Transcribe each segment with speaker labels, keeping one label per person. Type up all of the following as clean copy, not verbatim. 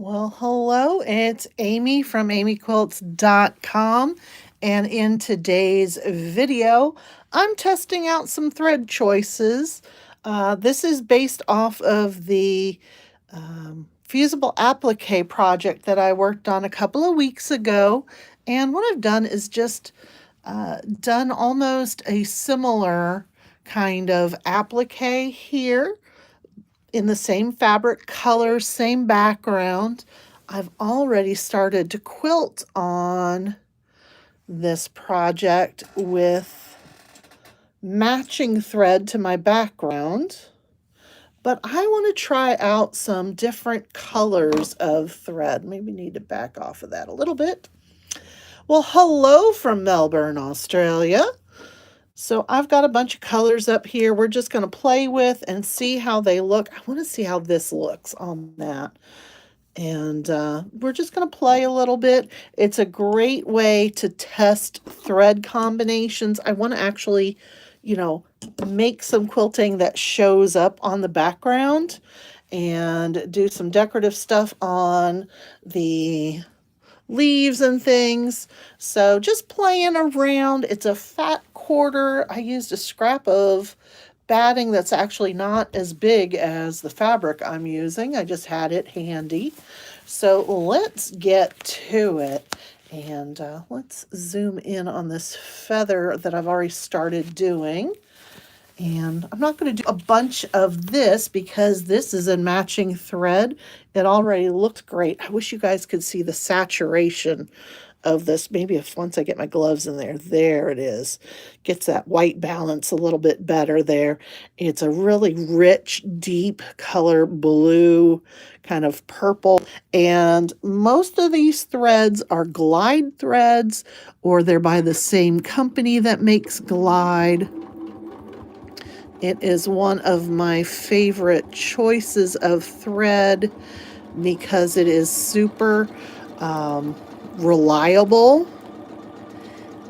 Speaker 1: Well, hello, it's Amy from amyquilts.com, and in today's video, I'm testing out some thread choices. This is based off of the fusible applique project that I worked on a couple of weeks ago, and what I've done is just done almost a similar kind of applique here in the same fabric color, same background. I've already started to quilt on this project with matching thread to my background, but I want to try out some different colors of thread. Maybe need to back off of that a little bit. Well, hello from Melbourne, Australia. So I've got a bunch of colors up here we're just going to play with and see how they look. I want to see how this looks on that. And we're just going to play a little bit. It's a great way to test thread combinations. I want to actually, make some quilting that shows up on the background and do some decorative stuff on the leaves and things. So just playing around. It's a fat quarter. I used a scrap of batting that's actually not as big as the fabric I'm using. I just had it handy. So let's get to it. And let's zoom in on this feather that I've already started doing. And I'm not going to do a bunch of this because this is in matching thread. It already looks great. I wish you guys could see the saturation of this. Maybe if once I get my gloves in there, there it is. Gets that white balance a little bit better there. It's a really rich, deep color, blue, kind of purple. And most of these threads are Glide threads, or they're by the same company that makes Glide. It is one of my favorite choices of thread because it is super reliable.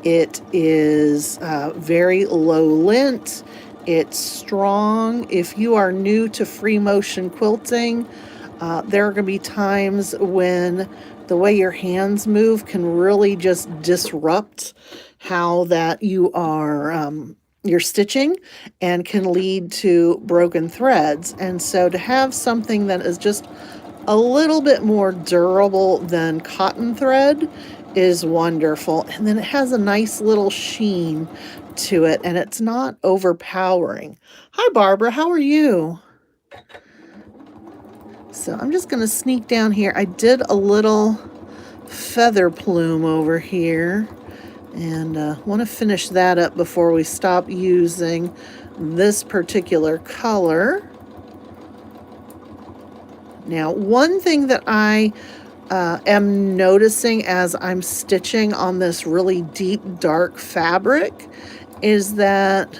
Speaker 1: It is very low lint. It's strong. If you are new to free motion quilting, there are going to be times when the way your hands move can really just disrupt how that you are you're stitching and can lead to broken threads. And so to have something that is just a little bit more durable than cotton thread is wonderful. And then it has a nice little sheen to it, and it's not overpowering. Hi, Barbara. How are you? So I'm just going to sneak down here. I did a little feather plume over here, and want to finish that up before we stop using this particular color. Now, one thing that I am noticing as I'm stitching on this really deep, dark fabric is that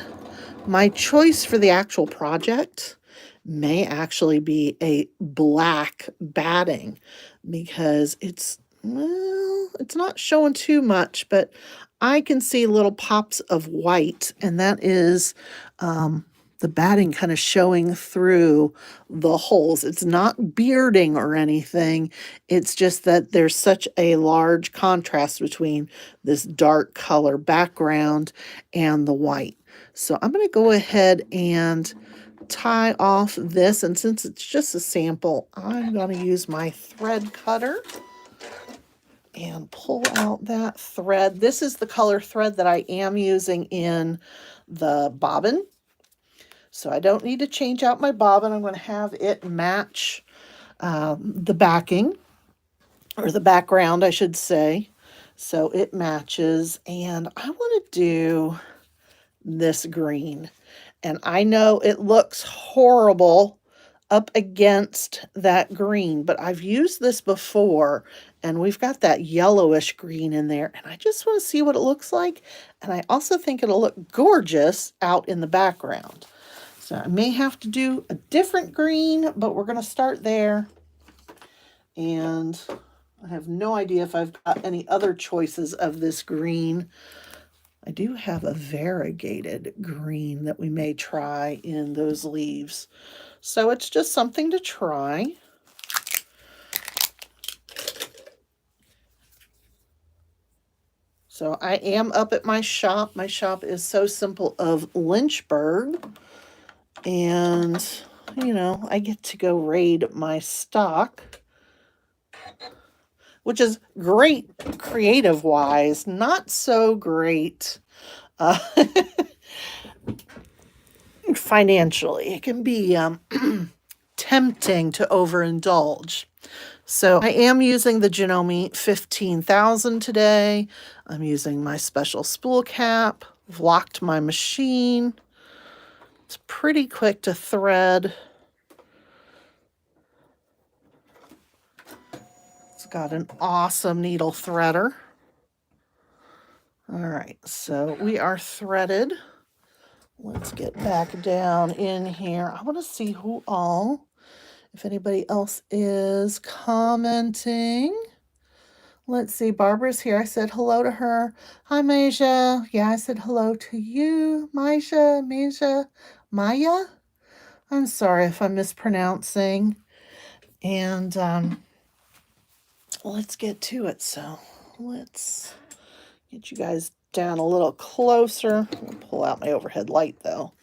Speaker 1: my choice for the actual project may actually be a black batting because it's not showing too much, but I can see little pops of white, and that is the batting kind of showing through the holes. It's not bearding or anything. It's just that there's such a large contrast between this dark color background and the white. So I'm going to go ahead and tie off this, and since it's just a sample, I'm going to use my thread cutter and pull out that thread. This is the color thread that I am using in the bobbin. So I don't need to change out my bobbin. I'm going to have it match the backing, or the background, I should say. So it matches, and I want to do this green. And I know it looks horrible up against that green, but I've used this before, and we've got that yellowish green in there, and I just want to see what it looks like. And I also think it'll look gorgeous out in the background. So I may have to do a different green, but we're going to start there. And I have no idea if I've got any other choices of this green. I do have a variegated green that we may try in those leaves. So it's just something to try. So I am up at my shop. My shop is So Simple of Lynchburg. And, you know, I get to go raid my stock, which is great creative wise, not so great uh, financially. It can be tempting to overindulge. So I am using the Janome 15,000 today. I'm using my special spool cap. I've locked my machine. It's pretty quick to thread. It's got an awesome needle threader. All right, so we are threaded. Let's get back down in here. I want to see who all, if anybody else is commenting. Let's see, Barbara's here. I said hello to her. Hi, Maja. Yeah, I said hello to you, Maja, Maya. I'm sorry if I'm mispronouncing. And let's get to it. So let's get you guys down a little closer. I'll pull out my overhead light though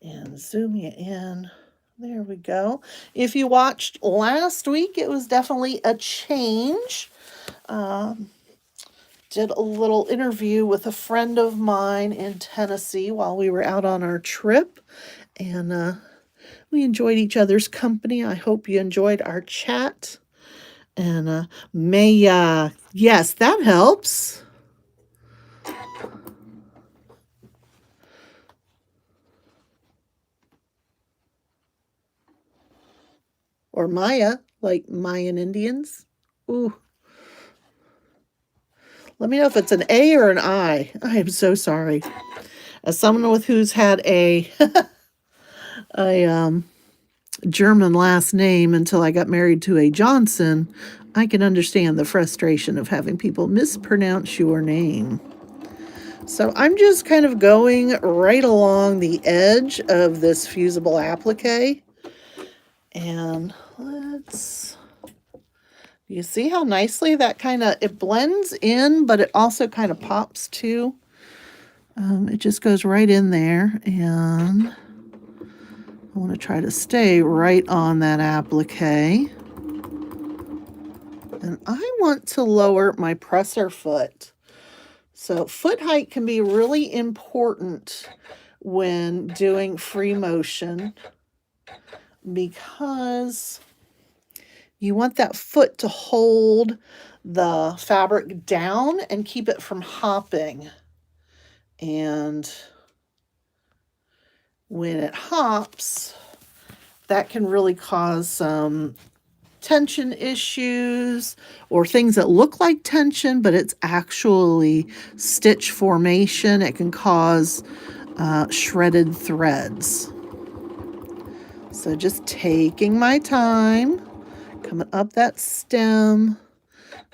Speaker 1: and zoom you in. There we go. If you watched last week, it was definitely a change. Did a little interview with a friend of mine in Tennessee while we were out on our trip, and we enjoyed each other's company. I hope you enjoyed our chat. And yes, that helps. Or Maya, like Mayan Indians. Ooh. Let me know if it's an A or an I. I am so sorry. As someone with who's had a a German last name until I got married to a Johnson, I can understand the frustration of having people mispronounce your name. So I'm just kind of going right along the edge of this fusible applique. And you see how nicely that it blends in, but it also kind of pops too. It just goes right in there, and I want to try to stay right on that applique. And I want to lower my presser foot. So foot height can be really important when doing free motion because you want that foot to hold the fabric down and keep it from hopping. And when it hops, that can really cause some tension issues or things that look like tension, but it's actually stitch formation. It can cause shredded threads. So just taking my time, coming up that stem.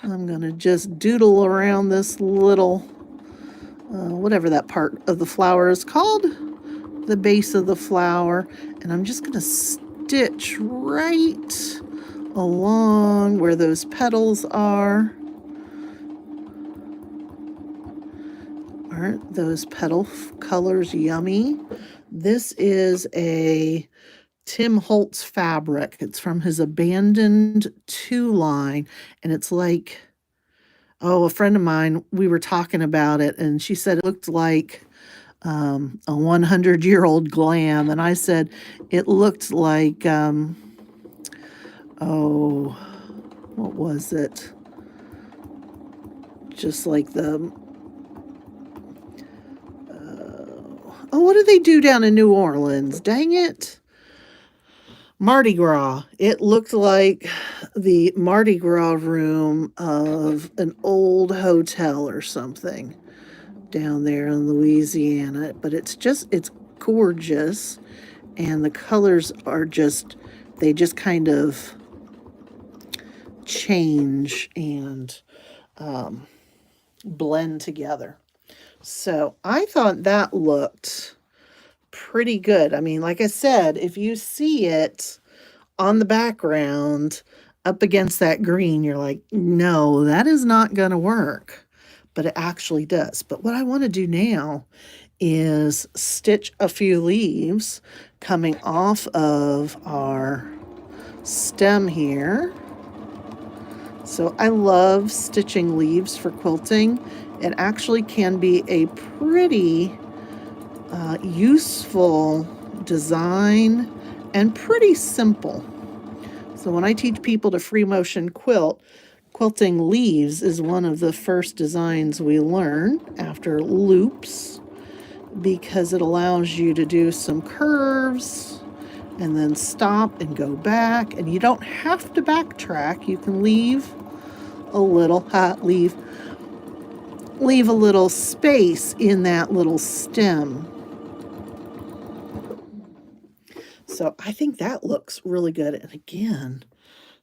Speaker 1: I'm going to just doodle around this little, whatever that part of the flower is called, the base of the flower. And I'm just going to stitch right along where those petals are. Aren't those petal colors yummy? This is a Tim Holtz fabric. It's from his Abandoned 2 line, and it's like, a friend of mine, we were talking about it, and she said it looked like a 100-year-old glam, and I said it looked like, what was it? Just like the, what do they do down in New Orleans? Dang it. Mardi Gras. It looked like the Mardi Gras room of an old hotel or something down there in Louisiana. But it's gorgeous. And the colors are they just kind of change and blend together. So I thought that looked pretty good. I mean, like I said, if you see it on the background up against that green, you're like, no, that is not going to work. but it actually does. But what I want to do now is stitch a few leaves coming off of our stem here. So I love stitching leaves for quilting. It actually can be a pretty useful design and pretty simple. So when I teach people to free motion quilt, quilting leaves is one of the first designs we learn after loops, because it allows you to do some curves and then stop and go back, and you don't have to backtrack. You can leave a little leave a little space in that little stem. So I think that looks really good. And again,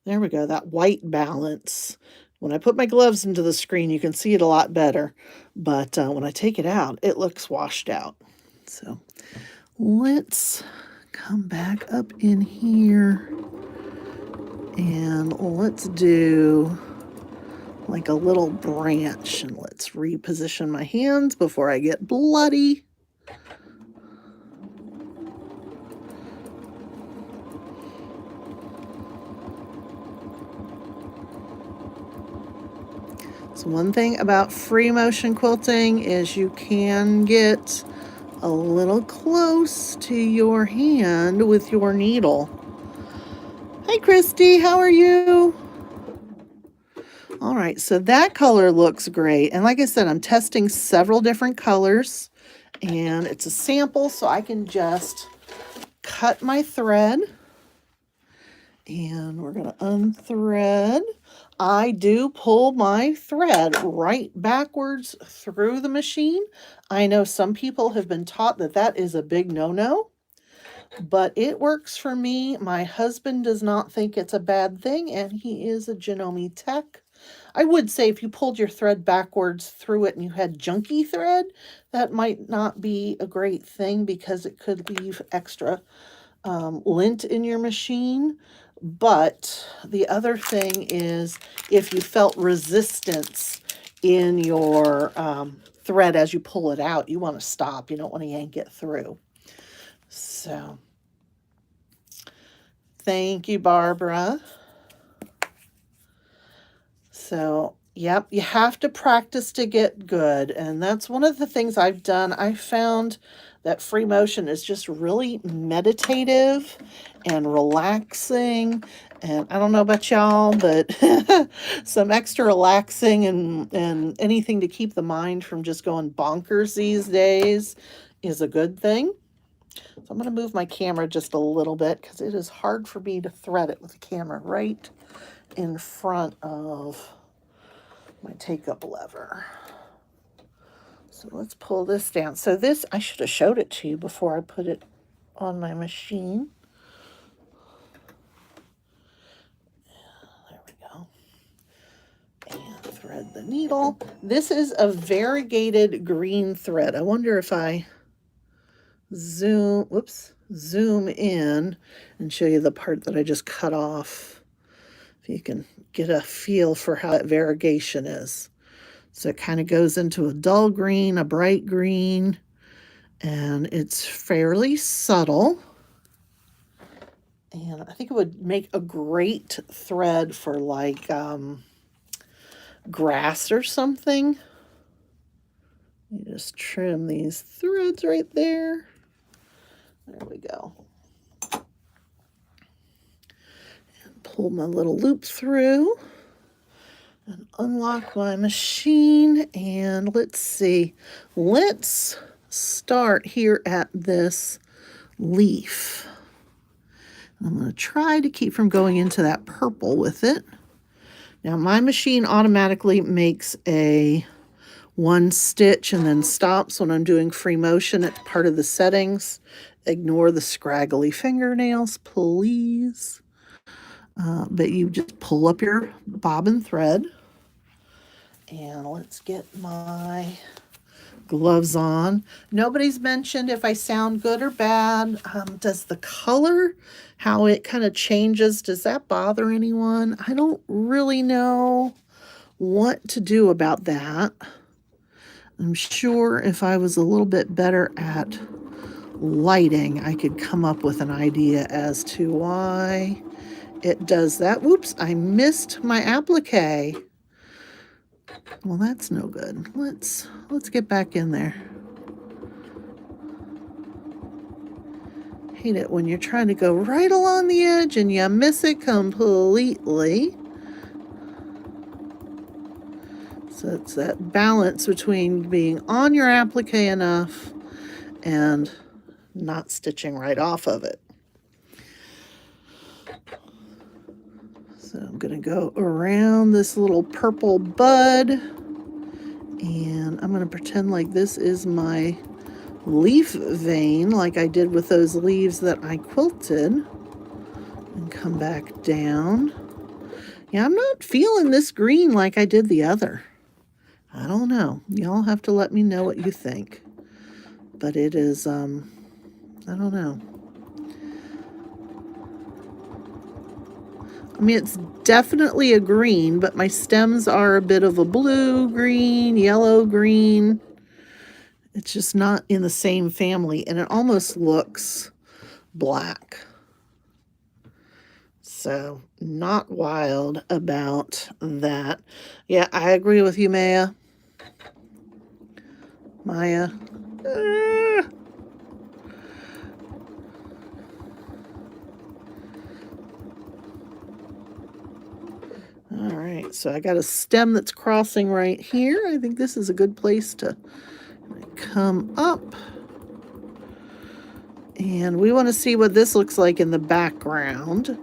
Speaker 1: there we go, that white balance. When I put my gloves into the screen, you can see it a lot better. But when I take it out, it looks washed out. So let's come back up in here and let's do like a little branch. And let's reposition my hands before I get bloody. So one thing about free motion quilting is you can get a little close to your hand with your needle. Hi, Christy, how are you? All right, so that color looks great. And like I said, I'm testing several different colors, and it's a sample, so I can just cut my thread. And we're going to unthread. I do pull my thread right backwards through the machine. I know some people have been taught that that is a big no-no, but it works for me. My husband does not think it's a bad thing, and he is a Janome tech. I would say if you pulled your thread backwards through it and you had junky thread, that might not be a great thing because it could leave extra lint in your machine. But the other thing is, if you felt resistance in your thread as you pull it out, you want to stop. You don't want to yank it through. So, thank you, Barbara. So, yep, you have to practice to get good. And that's one of the things I've done. I found that free motion is just really meditative and relaxing. And I don't know about y'all, but some extra relaxing and anything to keep the mind from just going bonkers these days is a good thing. So I'm going to move my camera just a little bit because it is hard for me to thread it with the camera right in front of my take-up lever. So let's pull this down. So this, I should have showed it to you before I put it on my machine. There we go. And thread the needle. This is a variegated green thread. I wonder if I zoom in and show you the part that I just cut off. If you can get a feel for how that variegation is. So it kind of goes into a dull green, a bright green, and it's fairly subtle. And I think it would make a great thread for like grass or something. You just trim these threads right there. There we go. And pull my little loop through. And unlock my machine, and let's see. Let's start here at this leaf. I'm going to try to keep from going into that purple with it. Now my machine automatically makes a one stitch and then stops when I'm doing free motion. It's part of the settings. Ignore the scraggly fingernails, please. But you just pull up your bobbin thread. And let's get my gloves on. Nobody's mentioned if I sound good or bad. Does the color, how it kind of changes, does that bother anyone? I don't really know what to do about that. I'm sure if I was a little bit better at lighting, I could come up with an idea as to why it does that. Whoops, I missed my applique. Well, that's no good. Let's get back in there. Hate it when you're trying to go right along the edge and you miss it completely. So it's that balance between being on your applique enough and not stitching right off of it. So I'm going to go around this little purple bud, and I'm going to pretend like this is my leaf vein, like I did with those leaves that I quilted, and come back down. Yeah, I'm not feeling this green like I did the other. I don't know. Y'all have to let me know what you think. But it is, I don't know. I mean, it's definitely a green, but my stems are a bit of a blue green, yellow green. It's just not in the same family, and it almost looks black. So, not wild about that. Yeah, I agree with you, Maya. Maya. All right, so I got a stem that's crossing right here. I think this is a good place to come up. And we want to see what this looks like in the background.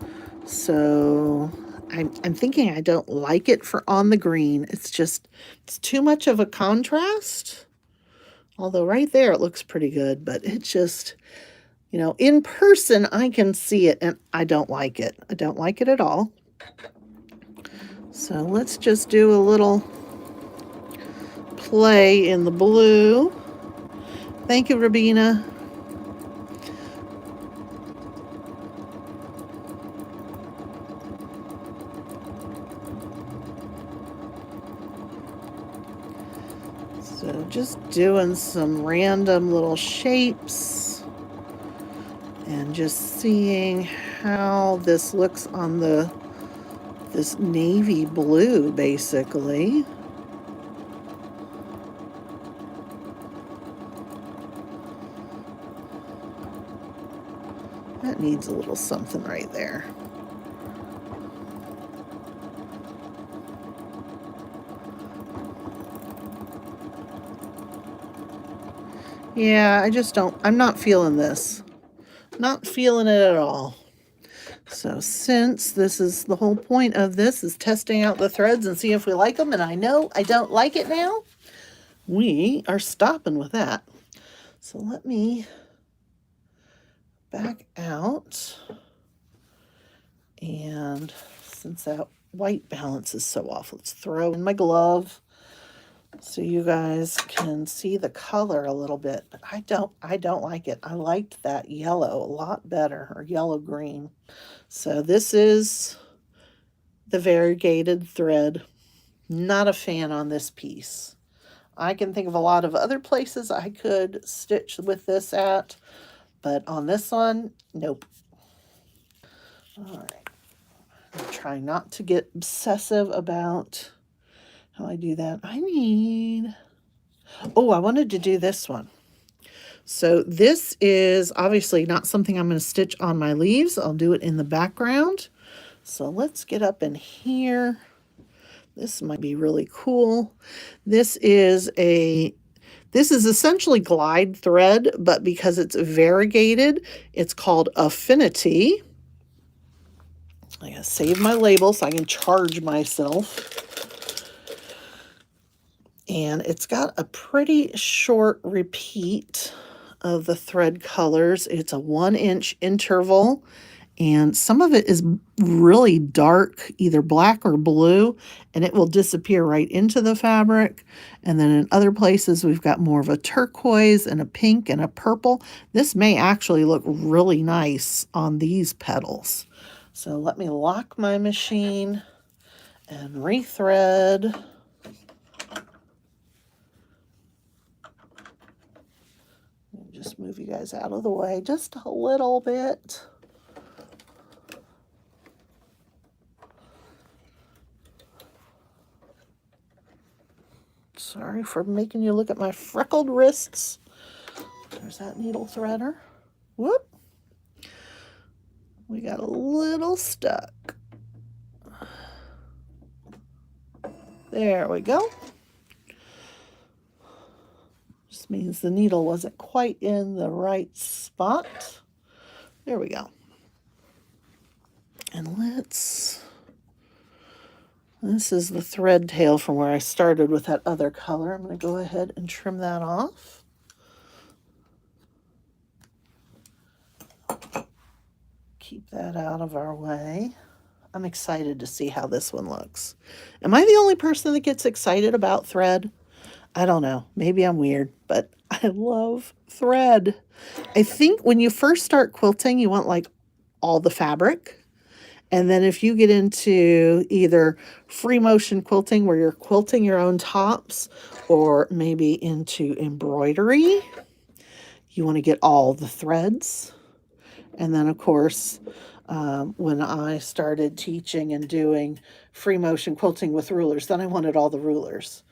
Speaker 1: So I'm thinking I don't like it for on the green. It's too much of a contrast. Although right there it looks pretty good, but it just, in person I can see it and I don't like it. I don't like it at all. So let's just do a little play in the blue. Thank you, Rabina. So just doing some random little shapes and just seeing how this looks on this navy blue, basically. That needs a little something right there. Yeah, I'm not feeling this. Not feeling it at all. So since this is the whole point of this is testing out the threads and see if we like them, and I know I don't like it now, we are stopping with that. So let me back out. And since that white balance is so off, let's throw in my glove so you guys can see the color a little bit. But I don't like it. I liked that yellow a lot better, or yellow green. So this is the variegated thread. Not a fan on this piece. I can think of a lot of other places I could stitch with this at, but on this one, nope. All right. I'm trying not to get obsessive about how I do that. I wanted to do this one. So this is obviously not something I'm going to stitch on my leaves. I'll do it in the background. So let's get up in here. This might be really cool. This is essentially glide thread, but because it's variegated, it's called Affinity. I gotta save my label so I can charge myself. And it's got a pretty short repeat of the thread colors. It's a 1-inch interval, and some of it is really dark, either black or blue, and it will disappear right into the fabric. And then in other places, we've got more of a turquoise and a pink and a purple. This may actually look really nice on these petals. So let me lock my machine and rethread. just move you guys out of the way just a little bit. Sorry for making you look at my freckled wrists. There's that needle threader. Whoop. We got a little stuck. There we go. Just means the needle wasn't quite in the right spot. There we go. And this is the thread tail from where I started with that other color. I'm going to go ahead and trim that off. Keep that out of our way. I'm excited to see how this one looks. Am I the only person that gets excited about thread? I don't know. Maybe I'm weird, but I love thread. I think when you first start quilting, you want like all the fabric. And then if you get into either free motion quilting where you're quilting your own tops, or maybe into embroidery, you want to get all the threads. And then of course, when I started teaching and doing free motion quilting with rulers, then I wanted all the rulers.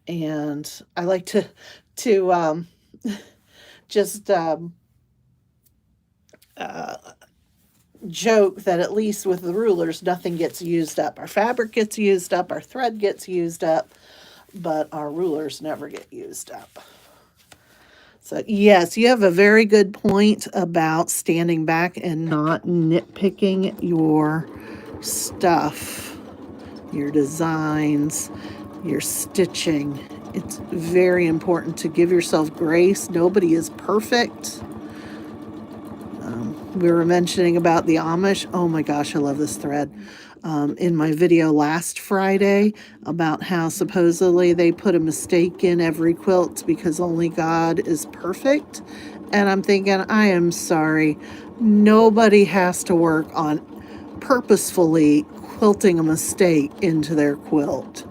Speaker 1: And I like to just joke that at least with the rulers, nothing gets used up. Our fabric gets used up, our thread gets used up, but our rulers never get used up. So yes, you have a very good point about standing back and not nitpicking your stuff, your designs, your stitching. It's very important to give yourself grace. Nobody is perfect. We were mentioning about the Amish. Oh my gosh, I love this thread. In my video last Friday about how supposedly they put a mistake in every quilt because only God is perfect. And I'm thinking, I am sorry. Nobody has to work on purposefully quilting a mistake into their quilt.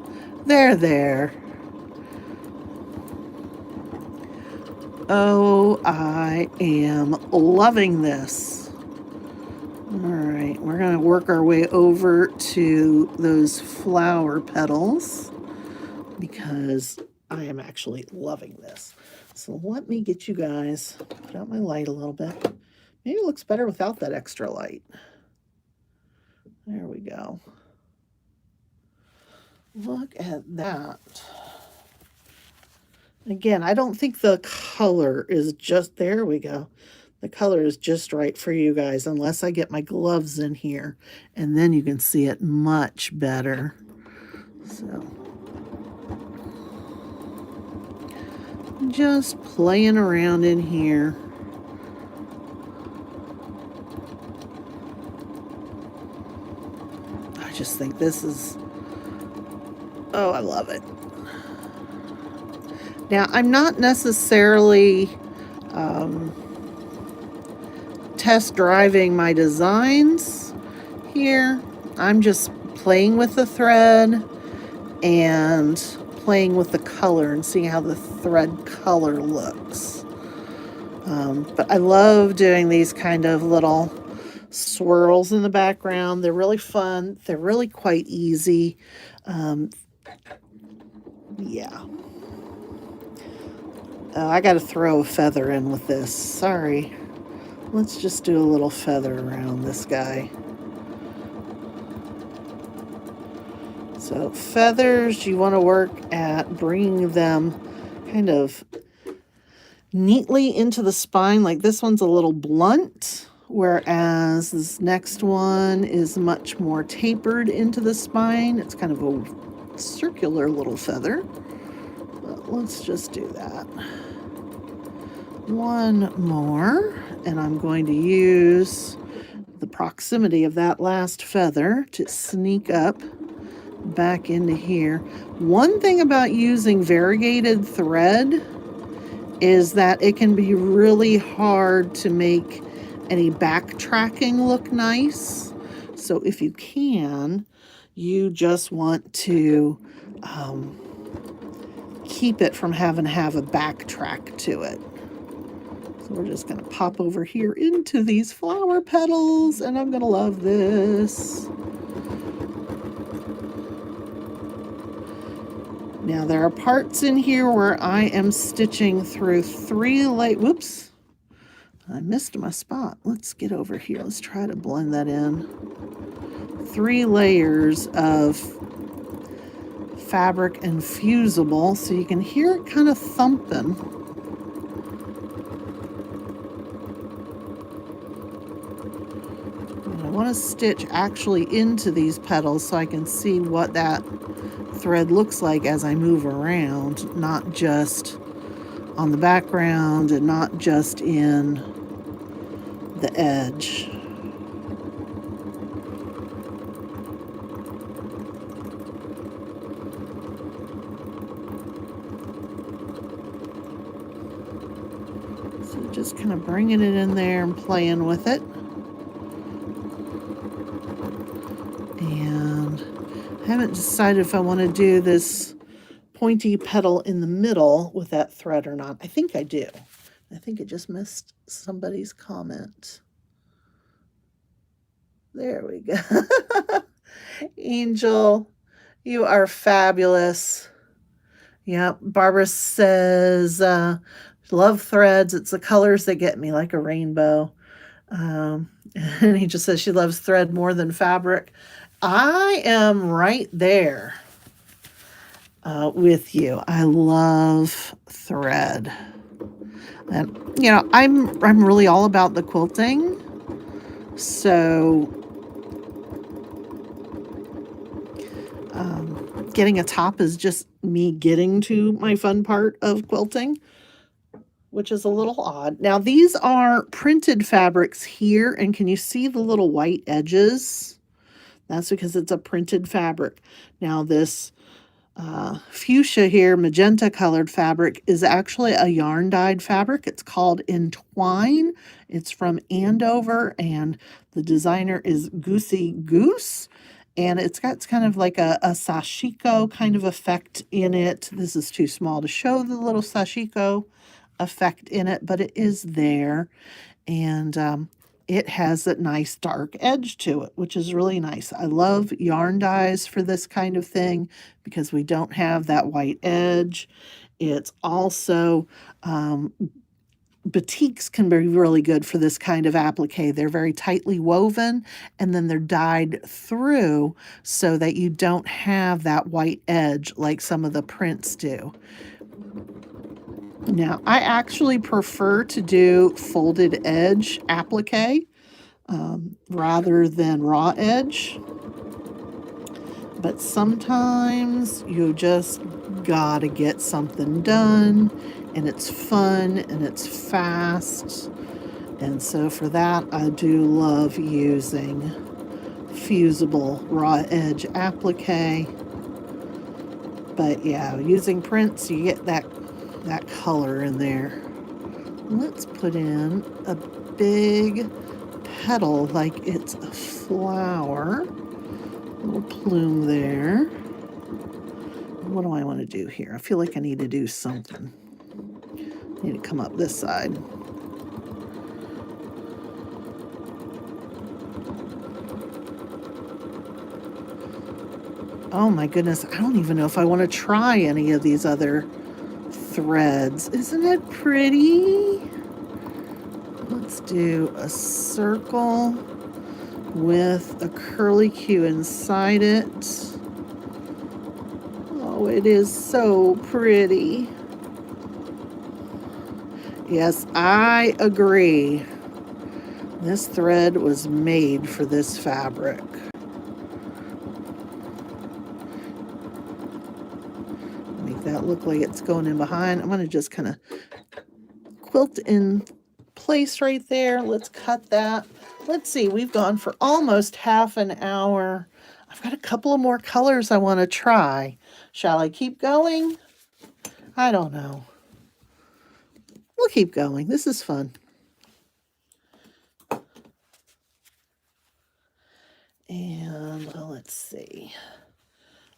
Speaker 1: They're there. Oh, I am loving this. All right, we're going to work our way over to those flower petals because I am actually loving this. So let me get you guys, put out my light a little bit. Maybe it looks better without that extra light. There we go. Look at that. Again, I don't think the color is just, there we go. The color is just right for you guys, unless I get my gloves in here, and then you can see it much better. So, just playing around in here. I just think this is, oh, I love it. Now, I'm not necessarily test driving my designs here. I'm just playing with the thread and playing with the color and seeing how the thread color looks. But I love doing these kind of little swirls in the background. They're really fun. They're really quite easy. Yeah. Oh, I got to throw a feather in with this. Sorry. Let's just do a little feather around this guy. So feathers, you want to work at bringing them kind of neatly into the spine. Like this one's a little blunt, whereas this next one is much more tapered into the spine. It's kind of a circular little feather. But let's just do that. One more, and I'm going to use the proximity of that last feather to sneak up back into here. One thing about using variegated thread is that it can be really hard to make any backtracking look nice. So if you can, you just want to keep it from having to have a backtrack to it. So we're just going to pop over here into these flower petals, and I'm going to love this. Now there are parts in here where I am stitching through 3 layers. Whoops, I missed my spot. Let's get over here. Let's try to blend that in. 3 layers of fabric and fusible, so you can hear it kind of thumping. And I want to stitch actually into these petals so I can see what that thread looks like as I move around, not just on the background and not just in the edge. So just kind of bringing it in there and playing with it. And I haven't decided if I want to do this pointy petal in the middle with that thread or not. I think I do. I think it just missed somebody's comment. There we go. Angel, you are fabulous. Yep, Barbara says, love threads. It's the colors that get me, like a rainbow. And he just says she loves thread more than fabric. I am right there with you. I love thread. And, you know, I'm really all about the quilting. So getting a top is just me getting to my fun part of quilting, which is a little odd. Now, these are printed fabrics here, and can you see the little white edges? That's because it's a printed fabric. Now, this fuchsia here, magenta colored fabric, is actually a yarn dyed fabric. It's called Entwine. It's from Andover, and the designer is Goosey Goose. And it's got kind of like a sashiko kind of effect in it. This is too small to show the little sashiko effect in it, but it is there. And it has that nice dark edge to it, which is really nice. I love yarn dyes for this kind of thing because we don't have that white edge. It's also batiks can be really good for this kind of applique. They're very tightly woven, and then they're dyed through so that you don't have that white edge like some of the prints do. Now, I actually prefer to do folded edge applique rather than raw edge. But sometimes you just gotta get something done, and it's fun and it's fast. And so for that, I do love using fusible raw edge applique. But yeah, using prints, you get that color in there. Let's put in a big petal like it's a flower. Little plume there. What do I want to do here? I feel like I need to do something. I need to come up this side. Oh my goodness, I don't even know if I want to try any of these other threads. Isn't it pretty? Let's do a circle with a curly Q inside it. Oh, it is so pretty. Yes, I agree. This thread was made for this fabric. Make that look like it's going in behind. I'm going to just kind of quilt in place right there. Let's cut that. Let's see, we've gone for almost half an hour. I've got a couple of more colors I want to try. Shall I keep going? I don't know. We'll keep going. This is fun. And let's see.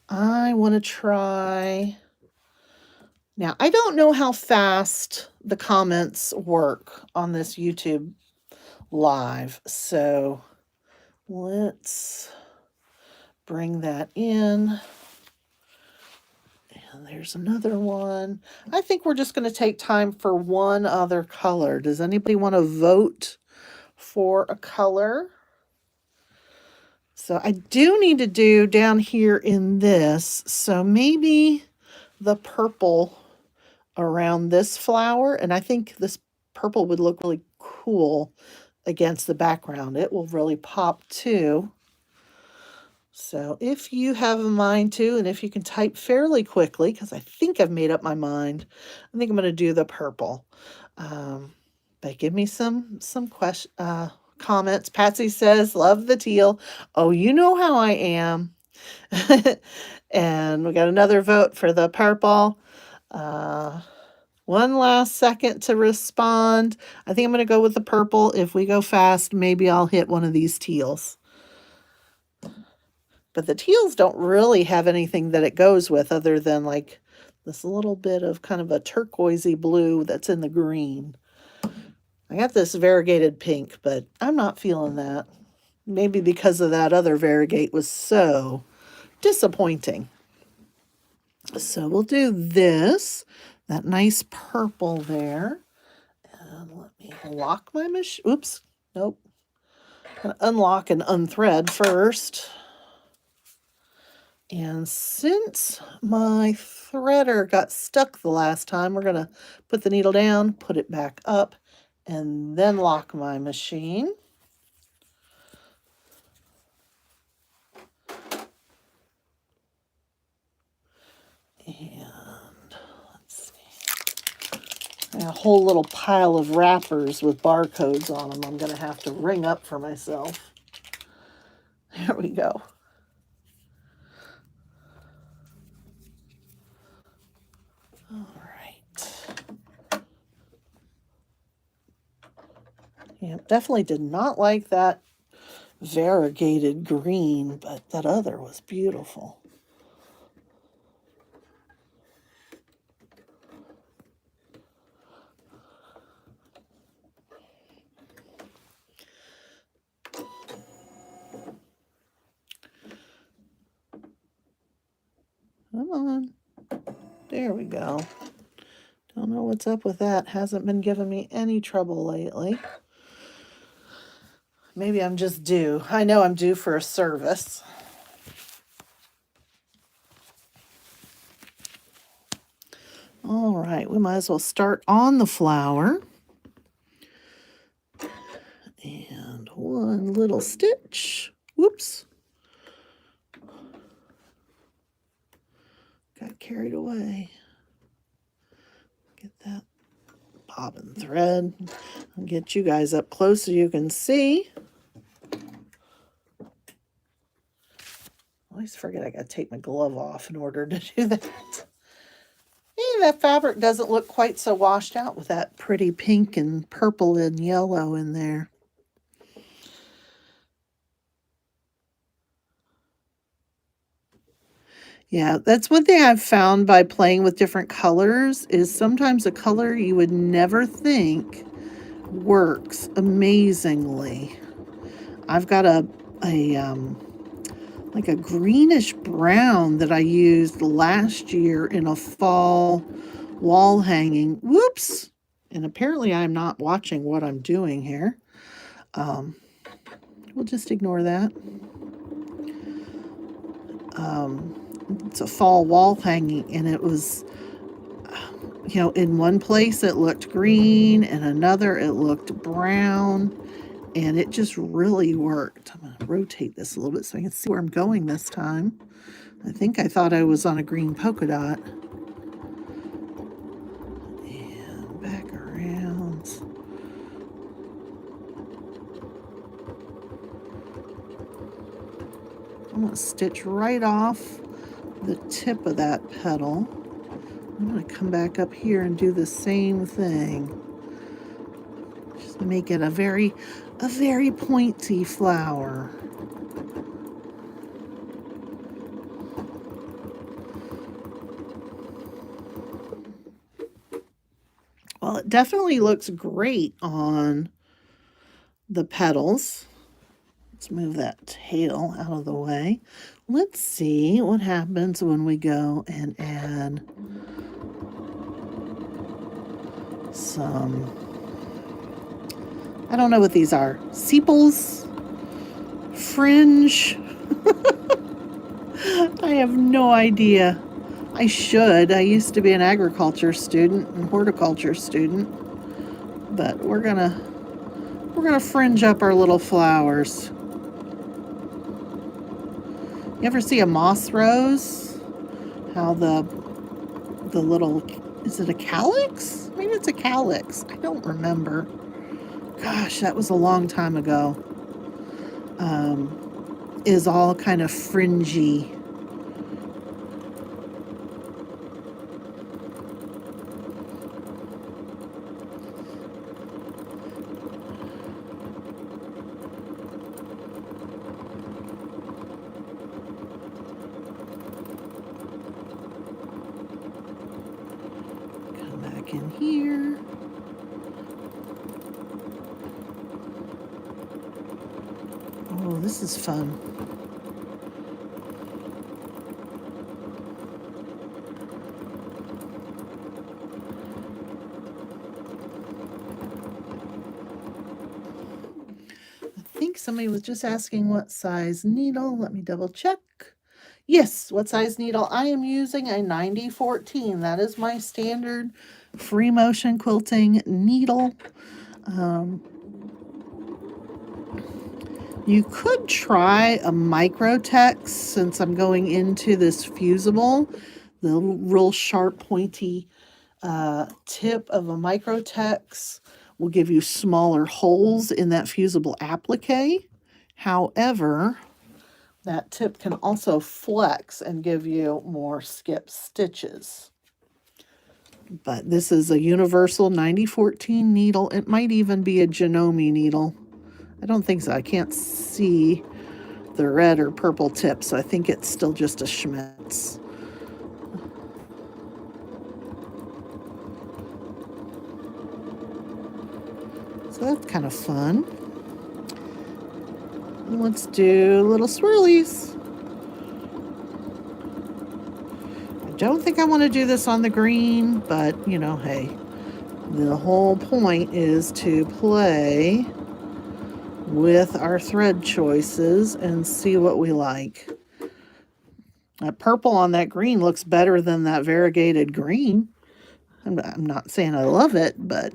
Speaker 1: I want to try Now, I don't know how fast the comments work on this YouTube live, so let's bring that in. And there's another one. I think we're just going to take time for one other color. Does anybody want to vote for a color? So I do need to do down here in this, so maybe the purple around this flower, and I think this purple would look really cool against the background. It will really pop too. So if you have a mind to, and if you can type fairly quickly, because I think I've made up my mind, I think I'm going to do the purple. But give me some comments. Patsy says, love the teal. Oh, you know how I am. And we got another vote for the purple. One last second to respond. I think I'm going to go with the purple. If we go fast, maybe I'll hit one of these teals. But the teals don't really have anything that it goes with other than like this little bit of kind of a turquoisey blue that's in the green. I got this variegated pink, but I'm not feeling that. Maybe because of that other variegate was so disappointing. So we'll do this, that nice purple there. And let me lock my machine. Oops, nope. I'm gonna unlock and unthread first. And since my threader got stuck the last time, we're going to put the needle down, put it back up, and then lock my machine. And let's see. A whole little pile of wrappers with barcodes on them I'm going to have to ring up for myself. There we go. All right. Yeah, definitely did not like that variegated green, but that other was beautiful. Come on. There we go. Don't know what's up with that. Hasn't been giving me any trouble lately. Maybe I'm just due. I know I'm due for a service. All right, we might as well start on the flower. And one little stitch. Whoops. Got carried away. Get that bobbin thread. I'll get you guys up close so you can see. I always forget I gotta take my glove off in order to do that. Hey, that fabric doesn't look quite so washed out with that pretty pink and purple and yellow in there. Yeah, that's one thing I've found by playing with different colors is sometimes a color you would never think works amazingly. I've got a like a greenish brown that I used last year in a fall wall hanging. Whoops! And apparently I'm not watching what I'm doing here. We'll just ignore that. It's a fall wall hanging, and it was, you know, in one place it looked green, and another it looked brown, and it just really worked. I'm going to rotate this a little bit so I can see where I'm going this time. I think I thought I was on a green polka dot. And back around. I'm going to stitch right off the tip of that petal. I'm going to come back up here and do the same thing. Just make it a very pointy flower. Well, it definitely looks great on the petals. Let's move that tail out of the way. Let's see what happens when we go and add some, I don't know what these are, sepals, fringe. I have no idea. I should. I used to be an agriculture student and horticulture student, but we're gonna fringe up our little flowers. You ever see a moss rose? How the little, is it a calyx? Maybe it's a calyx. I don't remember. Gosh, that was a long time ago. Is all kind of fringy. Come back in here. Oh, this is fun. I think somebody was just asking what size needle. Let me double check. Yes, what size needle? I am using a 90-14. That is my standard free motion quilting needle. You could try a Microtex since I'm going into this fusible. The real sharp pointy tip of a Microtex will give you smaller holes in that fusible applique. However, that tip can also flex and give you more skip stitches. But this is a universal 90-14 needle. It might even be a Janome needle. I don't think so. I can't see the red or purple tip, so I think it's still just a Schmetz. So that's kind of fun. Let's do little swirlies. I don't think I want to do this on the green, but you know, hey, the whole point is to play with our thread choices and see what we like. That purple on that green looks better than that variegated green. I'm not saying I love it, but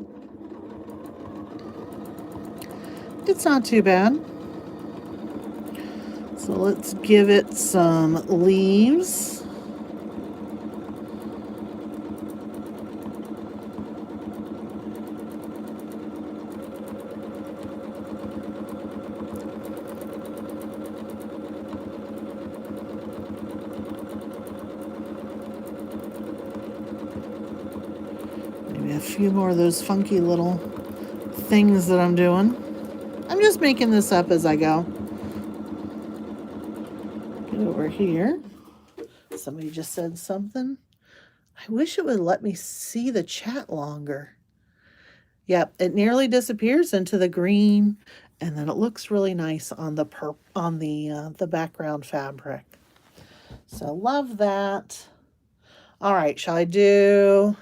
Speaker 1: it's not too bad. So let's give it some leaves. Maybe a few more of those funky little things that I'm doing. I'm just making this up as I go. Get over here. Somebody just said something. I wish it would let me see the chat longer. Yep, it nearly disappears into the green, and then it looks really nice on the the background fabric. So love that. All right, shall I do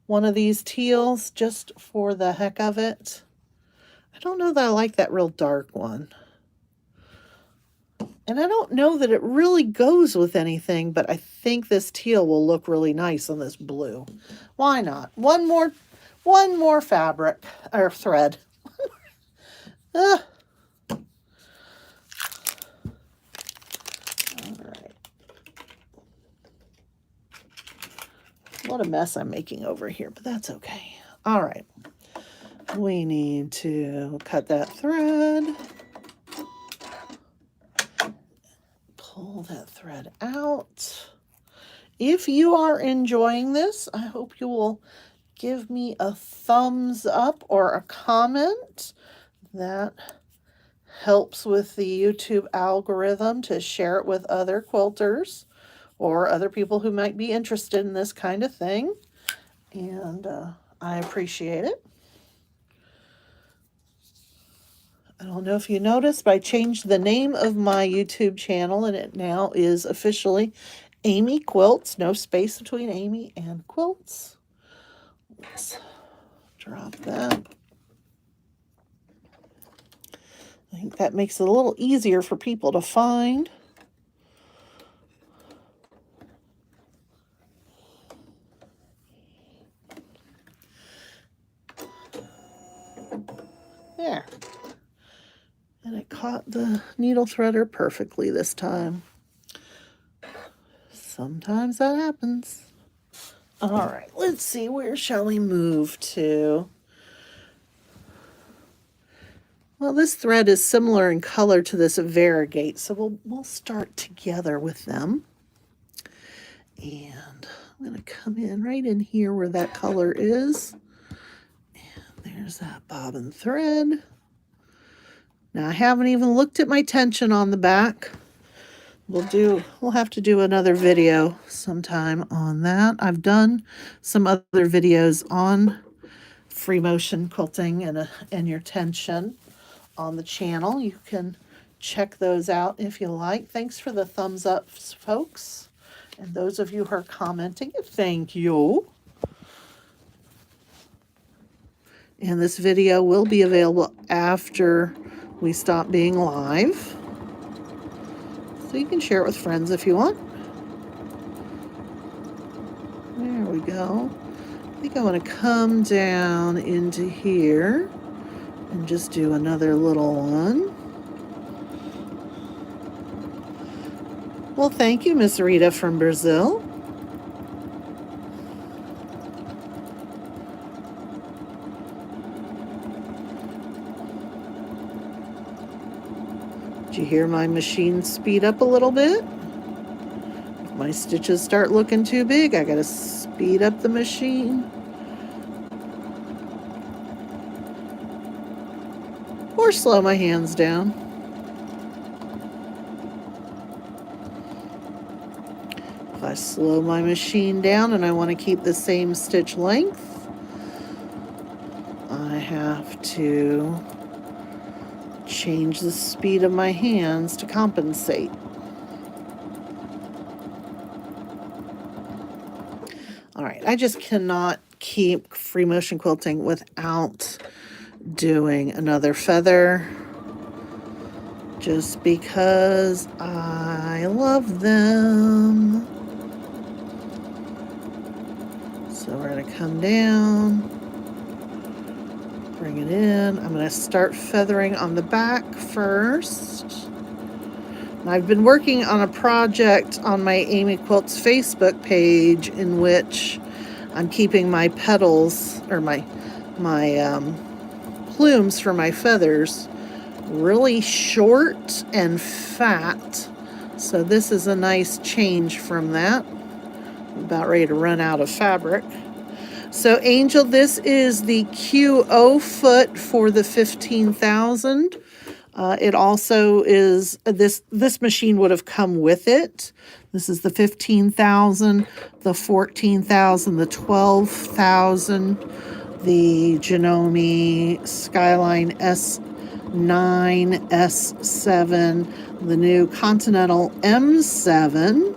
Speaker 1: one of these teals just for the heck of it? I don't know that I like that real dark one. And I don't know that it really goes with anything, but I think this teal will look really nice on this blue. Why not? One more fabric or thread. All right. What a mess I'm making over here, but that's okay. All right. We need to cut that thread. Pull that thread out. If you are enjoying this, I hope you will give me a thumbs up or a comment. That helps with the YouTube algorithm to share it with other quilters or other people who might be interested in this kind of thing. And I appreciate it. I don't know if you noticed, but I changed the name of my YouTube channel, and it now is officially Amy Quilts. No space between Amy and Quilts. Let's drop that. I think that makes it a little easier for people to find. There. And it caught the needle threader perfectly this time. Sometimes that happens. All right, let's see, where shall we move to? Well, this thread is similar in color to this Variegated, so we'll start together with them. And I'm going to come in right in here where that color is. And there's that bobbin thread. Now, I haven't even looked at my tension on the back. We'll have to do another video sometime on that. I've done some other videos on free motion quilting and your tension on the channel. You can check those out if you like. Thanks for the thumbs up, folks. And those of you who are commenting, thank you. And this video will be available after we stop being live. So you can share it with friends if you want. There we go. I think I want to come down into here and just do another little one. Well, thank you, Miss Rita from Brazil. Did you hear my machine speed up a little bit? If my stitches start looking too big, I gotta speed up the machine. Or slow my hands down. If I slow my machine down and I want to keep the same stitch length, I have to change the speed of my hands to compensate. All right, I just cannot keep free motion quilting without doing another feather, just because I love them. So we're going to come down, bring it in. I'm going to start feathering on the back first. I've been working on a project on my Amy Quilts Facebook page in which I'm keeping my petals, or my plumes for my feathers, really short and fat. So this is a nice change from that. I'm about ready to run out of fabric. So Angel, this is the QO foot for the 15,000. It also is, this machine would have come with it. This is the 15,000, the 14,000, the 12,000, the Janome Skyline S9, S7, the new Continental M7.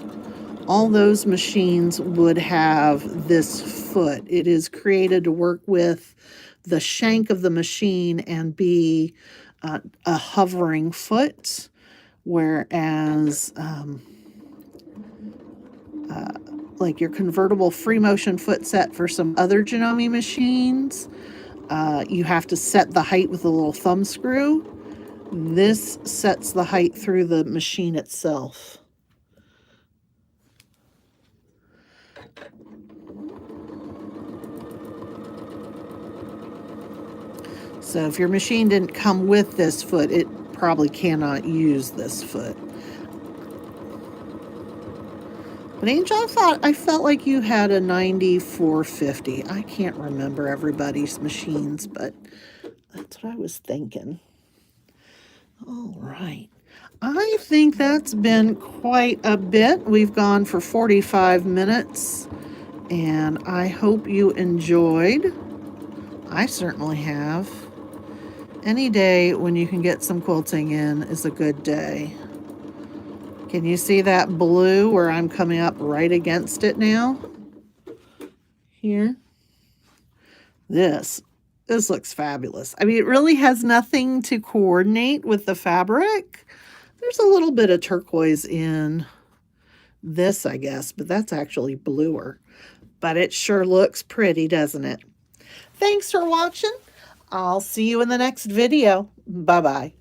Speaker 1: All those machines would have this foot. It is created to work with the shank of the machine and be a hovering foot, whereas like your convertible free motion foot set for some other Janome machines, you have to set the height with a little thumb screw. This sets the height through the machine itself. So if your machine didn't come with this foot, it probably cannot use this foot. But Angel, I felt like you had a 9450. I can't remember everybody's machines, but that's what I was thinking. All right. I think that's been quite a bit. We've gone for 45 minutes, and I hope you enjoyed. I certainly have. Any day when you can get some quilting in is a good day. Can you see that blue where I'm coming up right against it now? Here. This looks fabulous. I mean, it really has nothing to coordinate with the fabric. There's a little bit of turquoise in this, I guess, but that's actually bluer. But it sure looks pretty, doesn't it? Thanks for watching. I'll see you in the next video. Bye-bye.